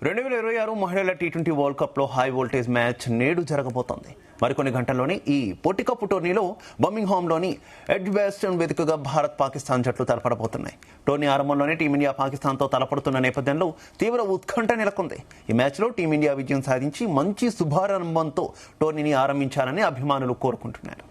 2026 మహిళల T20 world cup లో high voltage match నేడు జరగబోతోంది. మరికొన్ని గంటల్లోనే ఈ పోటీకప్పు టోర్నీలో బర్మింగ్హామ్ లోని ఎడ్జ్బాస్టన్ వేదికగా భారత్ పాకిస్తాన్ జట్లు తలపడబోతున్నాయి. టోర్నీ ఆరంభంలోనే టీమిండియా పాకిస్తాన్ తో తలపడుతున్న నేపథ్యంలో తీవ్ర ఉత్కంఠ నెలకొంది. ఈ మ్యాచ్ లో టీమిండియా విజయం సాధించి మంచి శుభారంభంతో టోర్నీని ఆరంభించాలని అభిమానులు కోరుకుంటున్నారు.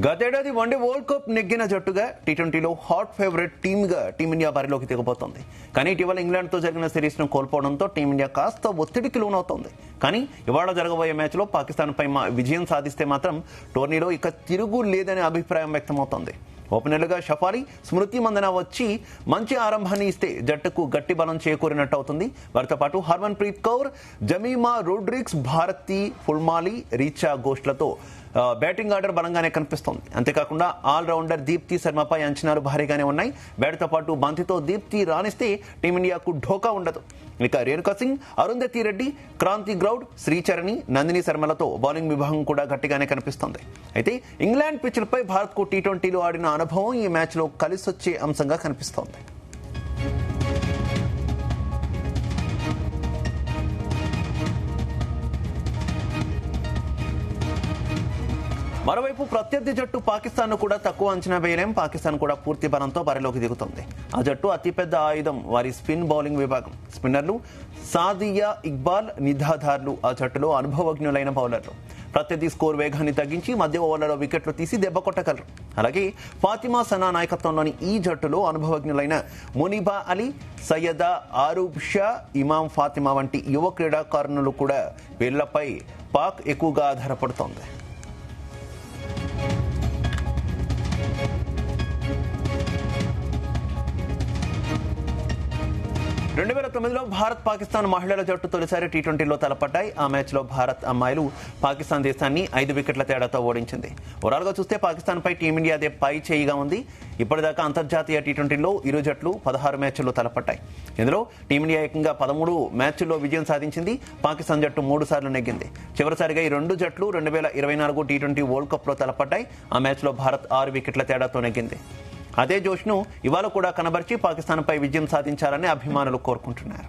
గతేడాది వన్డే వరల్డ్ కప్ నెగ్గిన జట్టుగా టీ20లో హాట్ ఫేవరెట్ టీమ్గా టీమిండియా బరిలోకి దిగబోతోంది. కానీ ఇటీవల ఇంగ్లాండ్తో జరిగిన సిరీస్ను కోల్పోవడంతో టీమిండియా కాస్త ఒత్తిడికి లోనవుతోంది. కానీ ఇవాళ జరగబోయే మ్యాచ్లో పాకిస్తాన్పై విజయం సాధిస్తే మాత్రం టోర్నీలో ఇక తిరుగు లేదనే అభిప్రాయం వ్యక్తమవుతోంది. ఓపెనర్లుగా షఫారీ, స్మృతి మందన వచ్చి మంచి ఆరంభాన్ని ఇస్తే జట్టుకు గట్టి బలం చేకూరినట్టు అవుతుంది. వారితో పాటు హర్మన్ ప్రీత్ కౌర్, జమీమా రోడ్రిగ్స్, భారతి ఫుల్మాలి, రీచా ఘోష్లతో బ్యాటింగ్ ఆర్డర్ బలంగానే కనిపిస్తోంది. అంతేకాకుండా ఆల్రౌండర్ దీప్తి శర్మపై అంచనాలు భారీగానే ఉన్నాయి. బ్యాట్తో పాటు బంతితో దీప్తి రాణిస్తే టీమిండియాకు ఢోకా ఉండదు. ఇక రేణుకా సింగ్, అరుంధతి రెడ్డి, క్రాంతి గ్రౌడ్, శ్రీచరణి, నందిని శర్మలతో బౌలింగ్ విభాగం కూడా గట్టిగానే కనిపిస్తోంది. అయితే ఇంగ్లాండ్ పిచ్లపై భారత్కు టీ20లో ఆడిన అనుభవం ఈ మ్యాచ్లో కలిసొచ్చే అంశంగా కనిపిస్తోంది. మరోవైపు ప్రత్యర్థి జట్టు పాకిస్తాన్ కూడా తక్కువ అంచనా వేయలేం. పాకిస్తాన్ కూడా పూర్తి బలంతో బరిలోకి దిగుతుంది. ఆ జట్టు అతిపెద్ద ఆయుధం వారి స్పిన్ బౌలింగ్ విభాగం. స్పిన్నర్లు సాదియా ఇక్బాల్, నిధాదార్లు ఆ జట్టులో అనుభవజ్ఞులైన బౌలర్లు. ప్రత్యర్థి స్కోర్ వేగాన్ని తగ్గించి మధ్య ఓవర్లలో వికెట్లు తీసి దెబ్బ కొట్టగలరు. అలాగే ఫాతిమా సనా నాయకత్వంలోని ఈ జట్టులో అనుభవజ్ఞులైన మునిబా అలీ, సయ్యదా ఆరూబ్ షా, ఇమాం ఫాతిమా వంటి యువ క్రీడాకారులు కూడా వీళ్లపై పాక్ ఎక్కువగా ఆధారపడుతోంది. 2009లో భారత్ పాకిస్తాన్ మహిళల జట్టు తొలిసారి టీ20లో తలపడ్డాయి. ఆ మ్యాచ్లో భారత్ అమ్మాయిలు పాకిస్తాన్ దేశాన్ని 5 వికెట్ల తేడాతో ఓడించింది. ఓవరాల్గా చూస్తే పాకిస్తాన్పై టీమిండియాదే పై చేయిగా ఉంది. ఇప్పటిదాకా అంతర్జాతీయ టీ20లో ఇరు జట్లు 16 మ్యాచ్ల్లో తలపడ్డాయి. ఇందులో టీమిండియా ఏకంగా 13 మ్యాచ్ల్లో విజయం సాధించింది. పాకిస్తాన్ జట్టు 3 సార్లు నెగ్గింది. చివరిసారిగా ఈ రెండు జట్లు 2024 టీ20 వరల్డ్ కప్లో తలపడ్డాయి. ఆ మ్యాచ్లో భారత్ 6 వికెట్ల తేడాతో నెగ్గింది. అదే జోష్ను ఇవాళ కూడా కనబర్చి పాకిస్తాన్పై విజయం సాధించాలని అభిమానులు కోరుకుంటున్నారు.